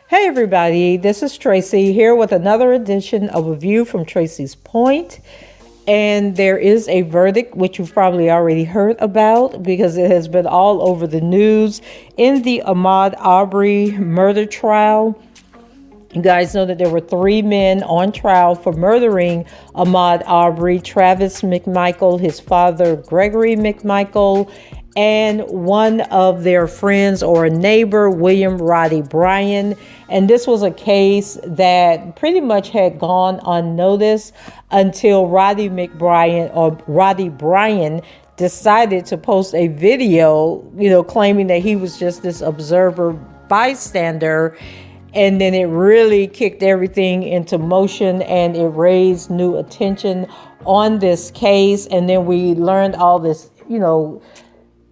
Hey everybody, this is Tracy here with another edition of A View from Tracy's Point. And there is a verdict which you've probably already heard about because it has been all over the news in the Ahmaud Arbery murder trial. You guys know that there were 3 men on trial for murdering Ahmaud Arbery: Travis McMichael, his father Gregory McMichael, and one of their friends or a neighbor, William Roddy Bryan. And this was a case that pretty much had gone unnoticed until Roddy Bryan decided to post a video, claiming that he was just this observer bystander. And then it really kicked everything into motion and it raised new attention on this case. And then we learned all this,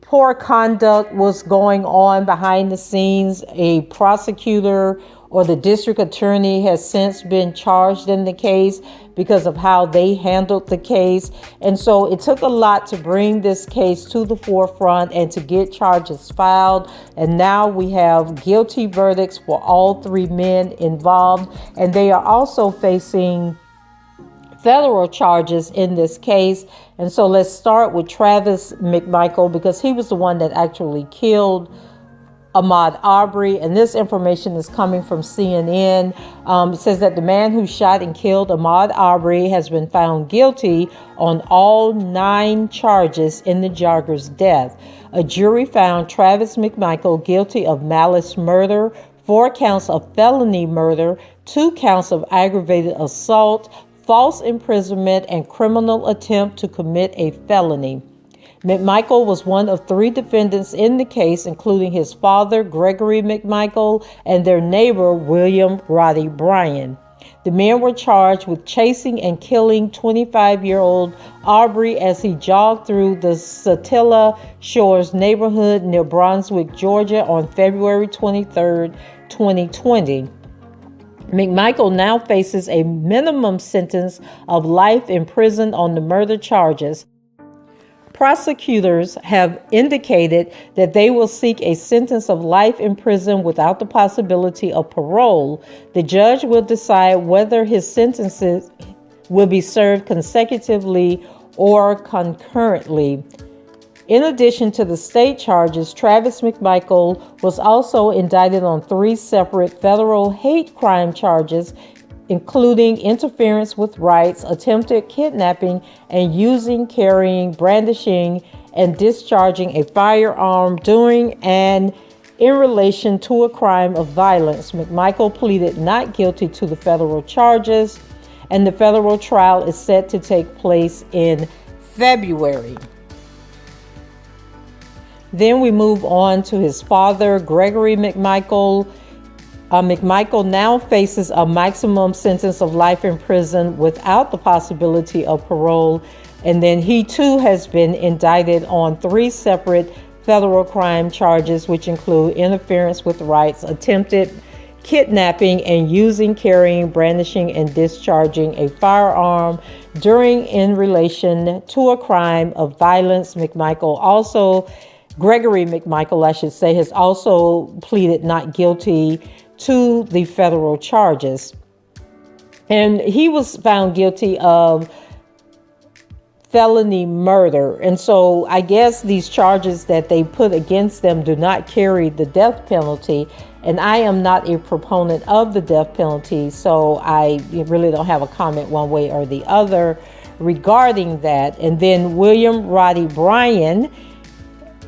poor conduct was going on behind the scenes. A prosecutor or the district attorney has since been charged in the case because of how they handled the case. And so it took a lot to bring this case to the forefront and to get charges filed. And now we have guilty verdicts for all 3 men involved. And they are also facing federal charges in this case. And so let's start with Travis McMichael because he was the one that actually killed Ahmaud Arbery. And this information is coming from CNN. It says that the man who shot and killed Ahmaud Arbery has been found guilty on all 9 charges in the jogger's death. A jury found Travis McMichael guilty of malice murder, 4 counts of felony murder, 2 counts of aggravated assault, false imprisonment, and criminal attempt to commit a felony. McMichael was one of 3 defendants in the case, including his father, Gregory McMichael, and their neighbor, William Roddy Bryan. The men were charged with chasing and killing 25-year-old Arbery as he jogged through the Satilla Shores neighborhood near Brunswick, Georgia on February 23, 2020. McMichael now faces a minimum sentence of life in prison on the murder charges. Prosecutors have indicated that they will seek a sentence of life in prison without the possibility of parole. The judge will decide whether his sentences will be served consecutively or concurrently. In addition to the state charges, Travis McMichael was also indicted on 3 separate federal hate crime charges, including interference with rights, attempted kidnapping, and using, carrying, brandishing, and discharging a firearm during and in relation to a crime of violence. McMichael pleaded not guilty to the federal charges, and the federal trial is set to take place in February. Then we move on to his father, Gregory McMichael. McMichael now faces a maximum sentence of life in prison without the possibility of parole. And then he too has been indicted on 3 separate federal crime charges, which include interference with rights, attempted kidnapping, and using, carrying, brandishing, and discharging a firearm during in relation to a crime of violence. Gregory McMichael, has also pleaded not guilty to the federal charges. And he was found guilty of felony murder. And so I guess these charges that they put against them do not carry the death penalty. And I am not a proponent of the death penalty, so I really don't have a comment one way or the other regarding that. And then William Roddy Bryan,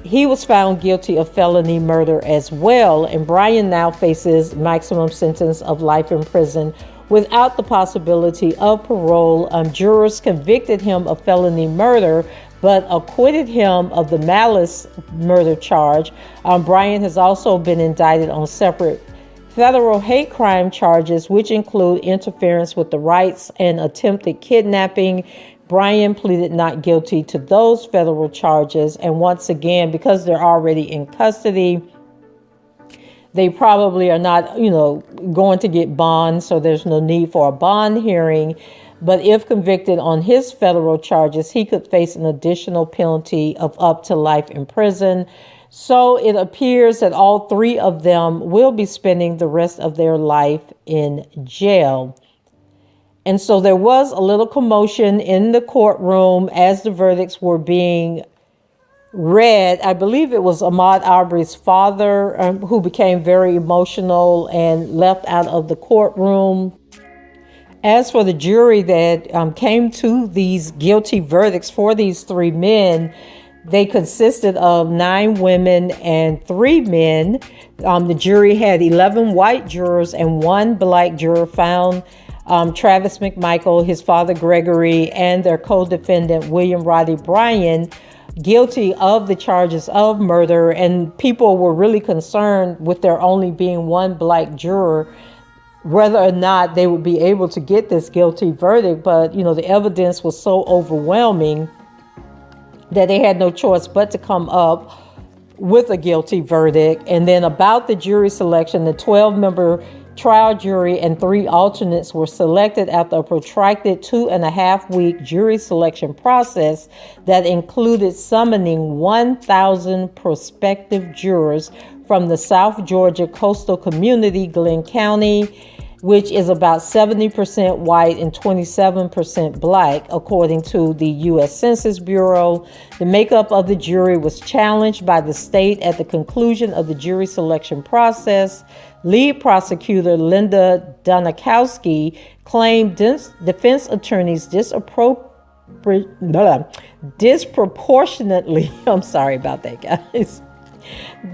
he was found guilty of felony murder as well, and Bryan now faces maximum sentence of life in prison without the possibility of parole. Jurors convicted him of felony murder, but acquitted him of the malice murder charge. Bryant has also been indicted on separate federal hate crime charges, which include interference with the rights and attempted kidnapping. Bryant pleaded not guilty to those federal charges. And once again, because they're already in custody, they probably are not, going to get bond, so there's no need for a bond hearing. But if convicted on his federal charges, he could face an additional penalty of up to life in prison. So it appears that all three of them will be spending the rest of their life in jail. And so there was a little commotion in the courtroom as the verdicts were being read. I believe it was Ahmaud Arbery's father who became very emotional and left out of the courtroom. As for the jury that came to these guilty verdicts for these three men, they consisted of 9 women and 3 men. The jury had 11 white jurors and 1 black juror found Travis McMichael, his father Gregory, and their co-defendant William Roddy Bryan guilty of the charges of murder. And people were really concerned with there only being 1 black juror, whether or not they would be able to get this guilty verdict. But, the evidence was so overwhelming that they had no choice but to come up with a guilty verdict. And then about the jury selection, the 12-member trial jury and 3 alternates were selected after a protracted 2.5-week jury selection process that included summoning 1,000 prospective jurors from the South Georgia coastal community, Glenn County, which is about 70% white and 27% black, according to the U.S. Census Bureau. The makeup of the jury was challenged by the state at the conclusion of the jury selection process. Lead prosecutor Linda Donakowski claimed defense attorneys disproportionately, I'm sorry about that, guys,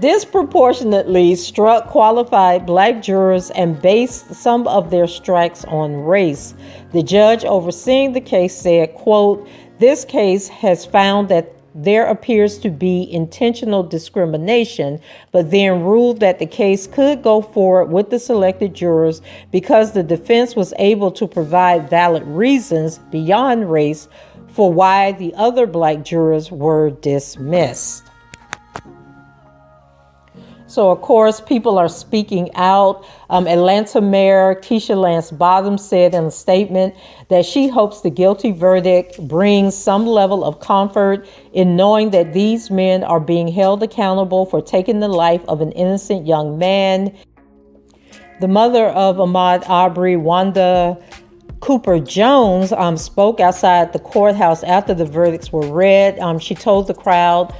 disproportionately struck qualified black jurors and based some of their strikes on race. The judge overseeing the case said, quote, "This case has found that there appears to be intentional discrimination," but then ruled that the case could go forward with the selected jurors because the defense was able to provide valid reasons beyond race for why the other black jurors were dismissed. So, of course, people are speaking out. Atlanta Mayor Keisha Lance Bottoms said in a statement that she hopes the guilty verdict brings some level of comfort in knowing that these men are being held accountable for taking the life of an innocent young man. The mother of Ahmaud Arbery, Wanda Cooper Jones, spoke outside the courthouse after the verdicts were read. She told the crowd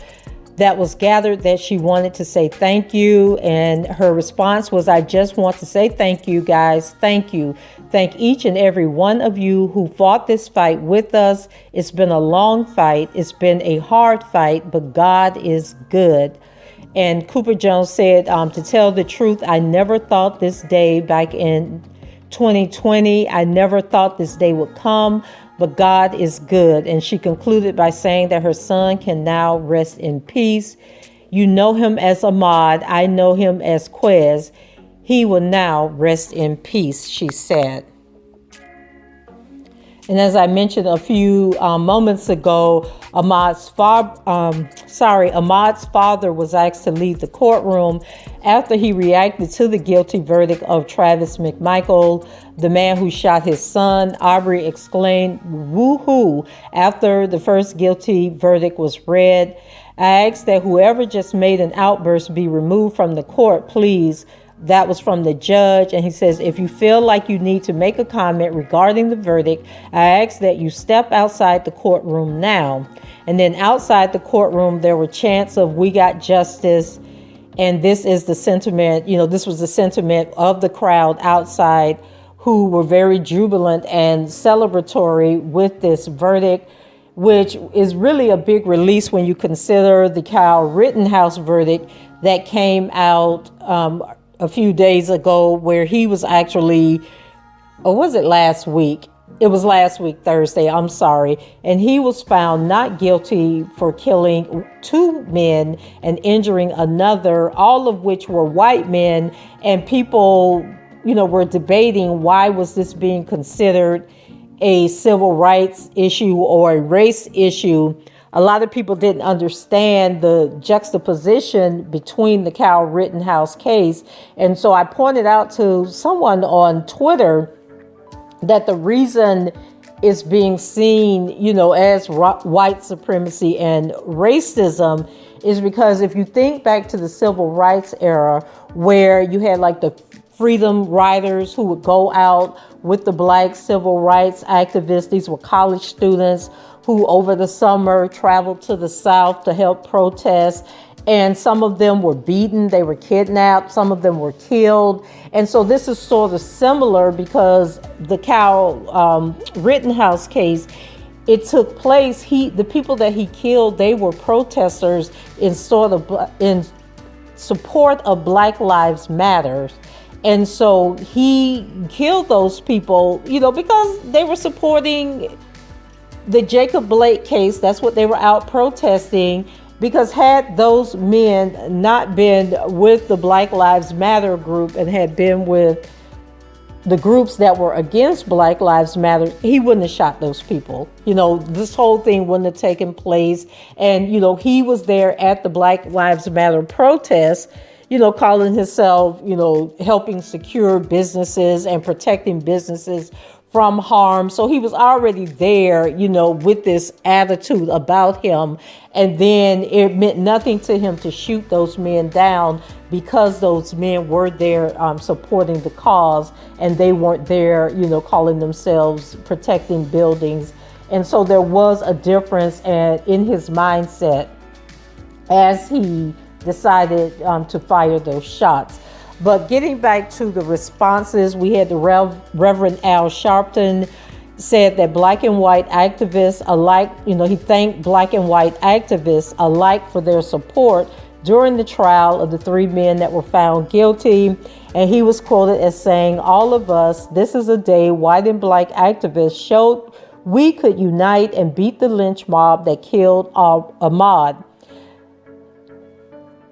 that was gathered that she wanted to say thank you, and her response was, "I just want to say thank you, guys. Thank you. Thank each and every one of you who fought this fight with us. It's been a long fight. It's been a hard fight, but God is good." And Cooper Jones said, to tell the truth, I never thought this day back in 2020. I never thought this day would come, but God is good. And she concluded by saying that her son can now rest in peace. You know him as Ahmaud. I know him as Quez. He will now rest in peace, she said. And as I mentioned a few moments ago, Ahmaud's father was asked to leave the courtroom after he reacted to the guilty verdict of Travis McMichael, the man who shot his son. Arbery exclaimed, "Woohoo!" after the first guilty verdict was read. "I ask that whoever just made an outburst be removed from the court, please." That was from the judge. And he says, if you feel like you need to make a comment regarding the verdict, I ask that you step outside the courtroom now. And then outside the courtroom, there were chants of "We got justice." And this is the sentiment, this was the sentiment of the crowd outside, who were very jubilant and celebratory with this verdict, which is really a big release when you consider the Kyle Rittenhouse verdict that came out a few days ago, where he was actually, or was it last week? It was last week, Thursday, I'm sorry. And he was found not guilty for killing 2 men and injuring another, all of which were white men. And people, were debating, why was this being considered a civil rights issue or a race issue? A lot of people didn't understand the juxtaposition between the Kyle Rittenhouse case. And so I pointed out to someone on Twitter that the reason it's being seen, as white supremacy and racism is because if you think back to the civil rights era, where you had like the freedom riders who would go out with the black civil rights activists. These were college students who over the summer traveled to the South to help protest. And some of them were beaten, they were kidnapped, some of them were killed. And so this is sort of similar because the Kyle Rittenhouse case, it took place, the people that he killed, they were protesters in support of Black Lives Matter. And so he killed those people, because they were supporting the Jacob Blake case. That's what they were out protesting. Because had those men not been with the Black Lives Matter group and had been with the groups that were against Black Lives Matter, he wouldn't have shot those people. This whole thing wouldn't have taken place. And, he was there at the Black Lives Matter protest, calling himself, helping secure businesses and protecting businesses from harm. So he was already there, with this attitude about him. And then it meant nothing to him to shoot those men down because those men were there supporting the cause, and they weren't there, calling themselves protecting buildings. And so there was a difference in his mindset as he decided to fire those shots. But getting back to the responses, we had the Reverend Al Sharpton said that black and white activists alike, he thanked black and white activists alike for their support during the trial of the 3 men that were found guilty. And he was quoted as saying, "All of us, this is a day white and black activists showed we could unite and beat the lynch mob that killed Ahmaud.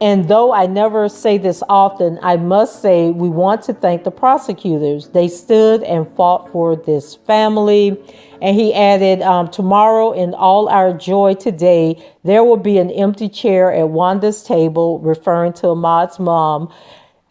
And though I never say this often, I must say we want to thank the prosecutors. They stood and fought for this family." And he added, "Tomorrow, in all our joy today, there will be an empty chair at Wanda's table," referring to Ahmaud's mom.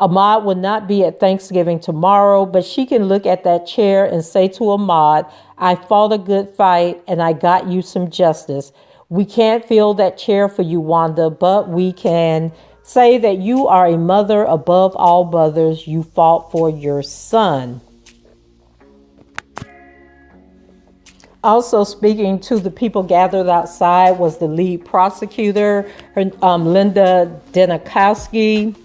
"Ahmaud will not be at Thanksgiving tomorrow, but she can look at that chair and say to Ahmaud, 'I fought a good fight and I got you some justice.' We can't fill that chair for you, Wanda, but we can say that you are a mother above all mothers. You fought for your son." Also speaking to the people gathered outside was the lead prosecutor, Linda Denakowski.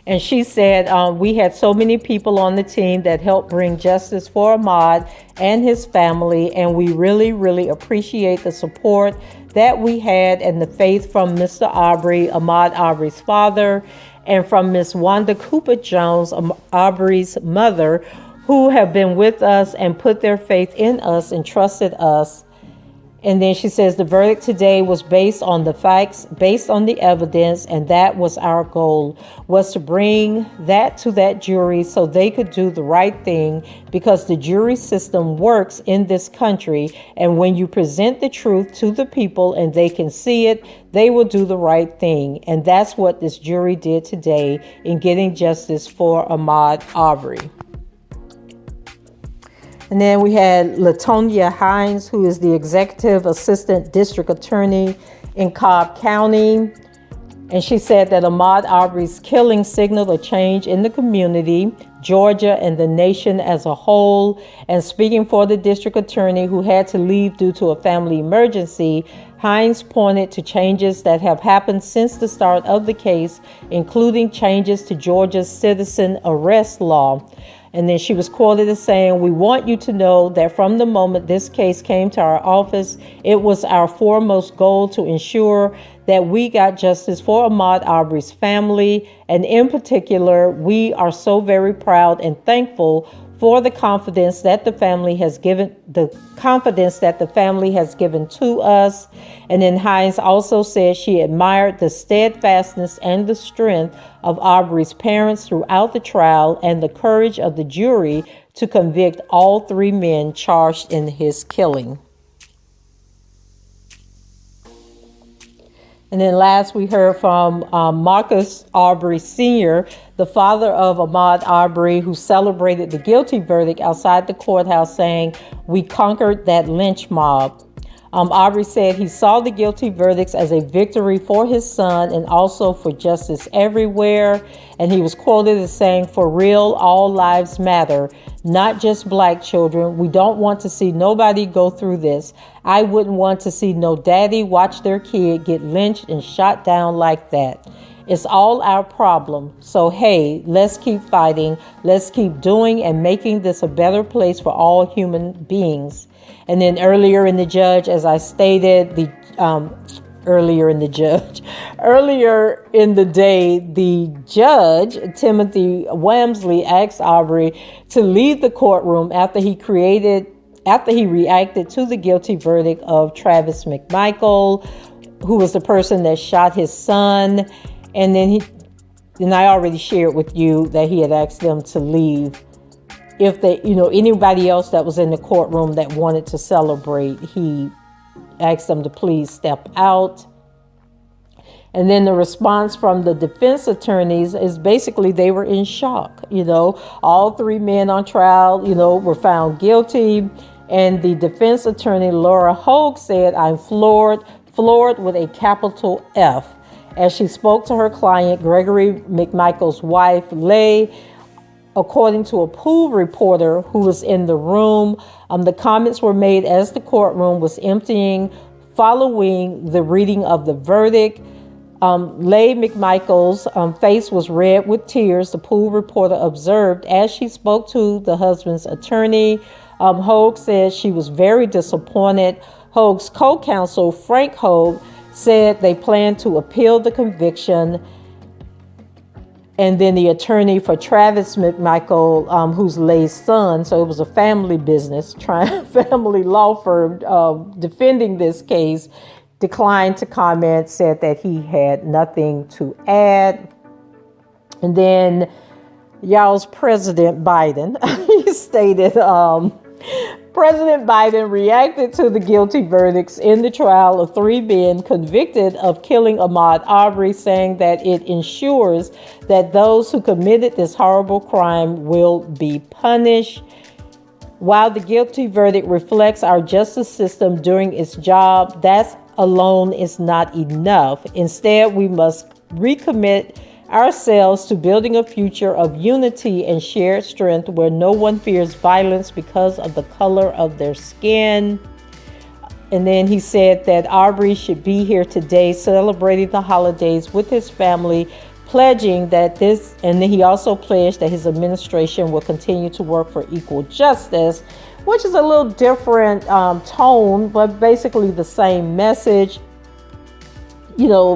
And she said, "We had so many people on the team that helped bring justice for Ahmaud and his family, and we really, really appreciate the support that we had and the faith from Mr. Arbery, Ahmaud Arbery's father, and from Miss Wanda Cooper Jones, Arbery's mother, who have been with us and put their faith in us and trusted us." And then she says, "The verdict today was based on the facts, based on the evidence, and that was our goal, was to bring that to that jury so they could do the right thing, because the jury system works in this country, and when you present the truth to the people and they can see it, they will do the right thing." And that's what this jury did today in getting justice for Ahmaud Arbery. And then we had LaTonya Hines, who is the Executive Assistant District Attorney in Cobb County. And she said that Ahmaud Arbery's killing signaled a change in the community, Georgia, and the nation as a whole. And speaking for the district attorney, who had to leave due to a family emergency, Hines pointed to changes that have happened since the start of the case, including changes to Georgia's citizen arrest law. And then she was quoted as saying, "We want you to know that from the moment this case came to our office, it was our foremost goal to ensure that we got justice for Ahmaud Arbery's family. And in particular, we are so very proud and thankful for the confidence that the family has given to us. And then Hines also said she admired the steadfastness and the strength of Arbery's parents throughout the trial and the courage of the jury to convict all 3 men charged in his killing. And then last we heard from Marcus Arbery Sr., the father of Ahmaud Arbery, who celebrated the guilty verdict outside the courthouse, saying, "We conquered that lynch mob." Arbery said he saw the guilty verdicts as a victory for his son and also for justice everywhere. And he was quoted as saying, "For real, all lives matter, not just black children. We don't want to see nobody go through this. I wouldn't want to see no daddy watch their kid get lynched and shot down like that. It's all our problem. So, hey, let's keep fighting. Let's keep doing and making this a better place for all human beings." And then earlier in the day, the judge, Timothy Wamsley, asked Arbery to leave the courtroom after he reacted to the guilty verdict of Travis McMichael, who was the person that shot his son. And then I already shared with you that he had asked them to leave. If anybody else that was in the courtroom that wanted to celebrate, he asked them to please step out. And then the response from the defense attorneys is basically they were in shock. All 3 men on trial, were found guilty. And the defense attorney, Laura Hogue, said, "I'm floored with a capital F," as she spoke to her client, Gregory McMichael's wife, Leigh. According to a pool reporter who was in the room, the comments were made as the courtroom was emptying following the reading of the verdict. Leigh McMichael's face was red with tears, the pool reporter observed as she spoke to the husband's attorney. Hogue said she was very disappointed. Hogue's co-counsel, Frank Hogue, said they plan to appeal the conviction. And then the attorney for Travis McMichael, who's Leigh's son, so it was a family business, family law firm defending this case, declined to comment, said that he had nothing to add. And then y'all's President Biden, he stated, President Biden reacted to the guilty verdicts in the trial of 3 men convicted of killing Ahmaud Arbery, saying that it ensures that those who committed this horrible crime will be punished. While the guilty verdict reflects our justice system doing its job, that alone is not enough. Instead, we must recommit ourselves to building a future of unity and shared strength where no one fears violence because of the color of their skin. And then he said that Arbery should be here today celebrating the holidays with his family, pledging that this, and then he also pledged that his administration will continue to work for equal justice, which is a little different tone, but basically the same message,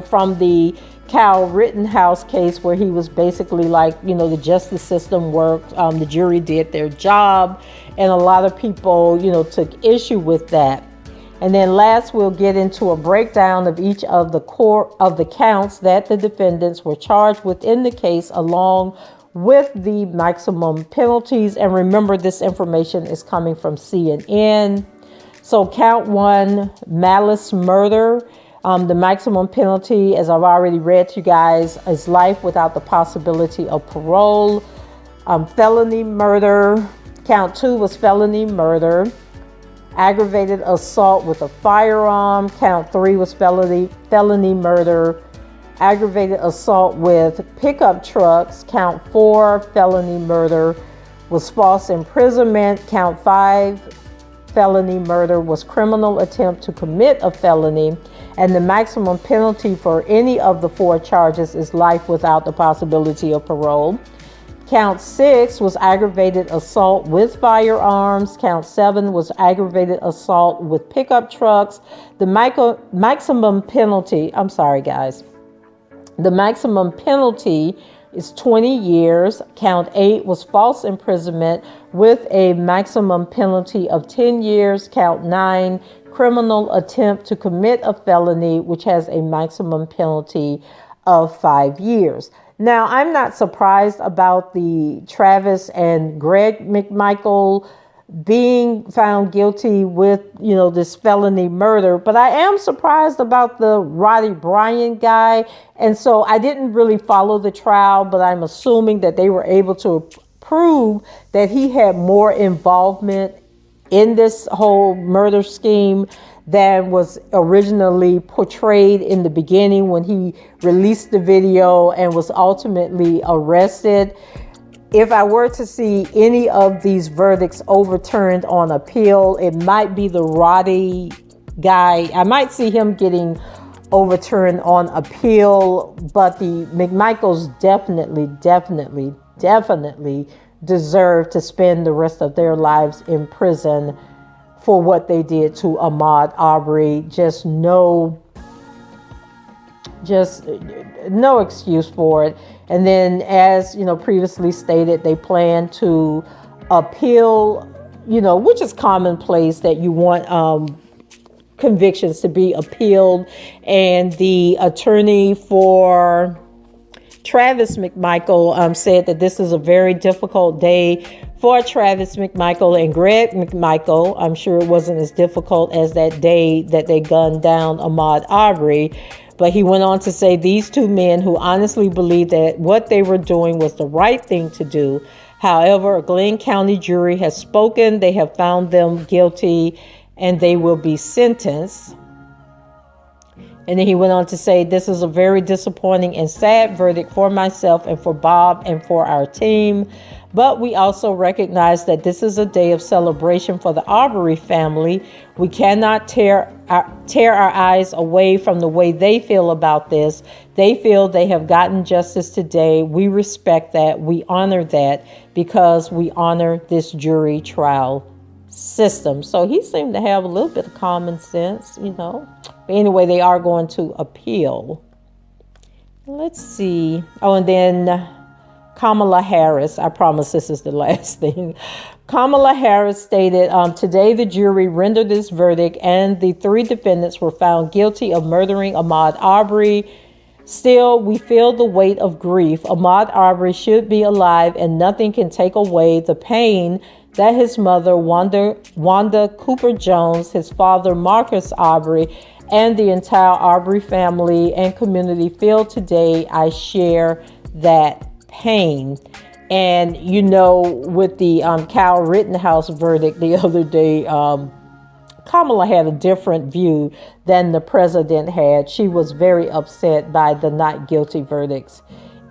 from the Kyle Rittenhouse case, where he was basically like, the justice system worked, the jury did their job, and a lot of people, took issue with that. And then last, we'll get into a breakdown of each of the counts that the defendants were charged with in the case, along with the maximum penalties. And remember, this information is coming from CNN. So count 1, malice murder. The maximum penalty, as I've already read to you guys, is life without the possibility of parole. Felony murder. Count 2 was felony murder. Aggravated assault with a firearm. Count 3 was felony murder. Aggravated assault with pickup trucks. Count 4, felony murder, was false imprisonment. Count 5, felony murder, was criminal attempt to commit a felony. And the maximum penalty for any of the 4 charges is life without the possibility of parole. Count 6 was aggravated assault with firearms. Count 7 was aggravated assault with pickup trucks. The maximum penalty, the maximum penalty is 20 years. Count 8 was false imprisonment with a maximum penalty of 10 years. Count 9, criminal attempt to commit a felony, which has a maximum penalty of 5 years. Now, I'm not surprised about the Travis and Greg McMichael being found guilty with, this felony murder, but I am surprised about the Roddy Bryant guy. And so I didn't really follow the trial, but I'm assuming that they were able to prove that he had more involvement in this whole murder scheme than was originally portrayed in the beginning when he released the video and was ultimately arrested. If I were to see any of these verdicts overturned on appeal, it might be the Roddy guy. I might see him getting overturned on appeal, but the McMichaels definitely deserve to spend the rest of their lives in prison for what they did to Ahmaud Arbery. Just no excuse for it. And then, as previously stated, they plan to appeal, which is commonplace that you want convictions to be appealed. And the attorney for Travis McMichael said that this is a very difficult day for Travis McMichael and Greg McMichael. I'm sure it wasn't as difficult as that day that they gunned down Ahmaud Arbery. But he went on to say these two men who honestly believed that what they were doing was the right thing to do. However, a Glenn County jury has spoken. They have found them guilty and they will be sentenced. And then he went on to say, this is a very disappointing and sad verdict for myself and for Bob and for our team. But we also recognize that this is a day of celebration for the Arbery family. We cannot tear our eyes away from the way they feel about this. They feel they have gotten justice today. We respect that. We honor that because we honor this jury trial system. So he seemed to have a little bit of common sense, But anyway, they are going to appeal. Let's see. Oh, and then Kamala Harris, I promise this is the last thing. Kamala Harris stated, today the jury rendered this verdict and the 3 defendants were found guilty of murdering Ahmaud Arbery. Still, we feel the weight of grief. Ahmaud Arbery should be alive and nothing can take away the pain that his mother, Wanda Cooper Jones, his father, Marcus Arbery, and the entire Arbery family and community feel today. I share that pain. And with the Kyle Rittenhouse verdict the other day, Kamala had a different view than the president had. She was very upset by the not guilty verdicts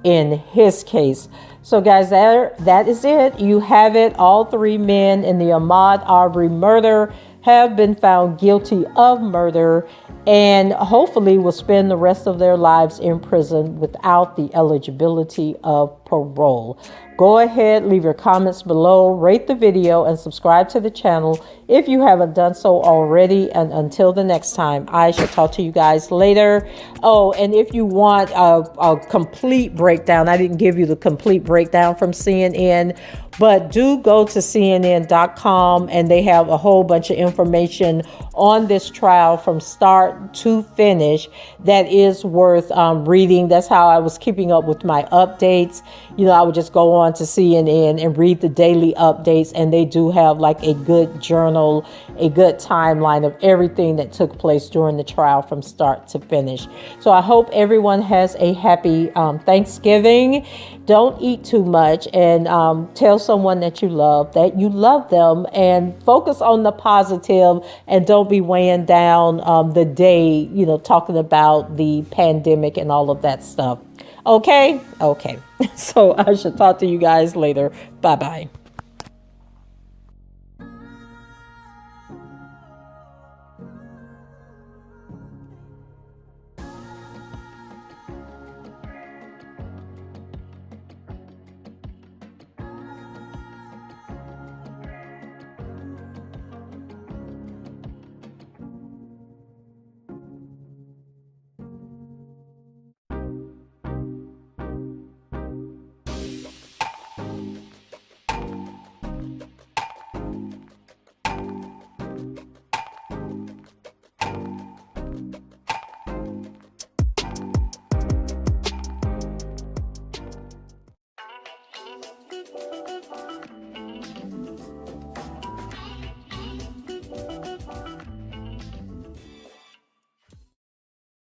in his case. So guys, that is it. You have it. All 3 men in the Ahmaud Arbery murder have been found guilty of murder and hopefully will spend the rest of their lives in prison without the eligibility of parole. Go ahead, leave your comments below, rate the video, and subscribe to the channel if you haven't done so already. And until the next time, I shall talk to you guys later. Oh, and if you want a complete breakdown, I didn't give you the complete breakdown from CNN, but do go to CNN.com and they have a whole bunch of information on this trial from start to finish that is worth reading. That's how I was keeping up with my updates. I would just go on to CNN and read the daily updates, and they do have like a good journal, a good timeline of everything that took place during the trial from start to finish. So I hope everyone has a happy Thanksgiving. Don't eat too much, and tell someone that you love them, and focus on the positive, and don't be weighing down the day, talking about the pandemic and all of that stuff. Okay. So I should talk to you guys later. Bye-bye.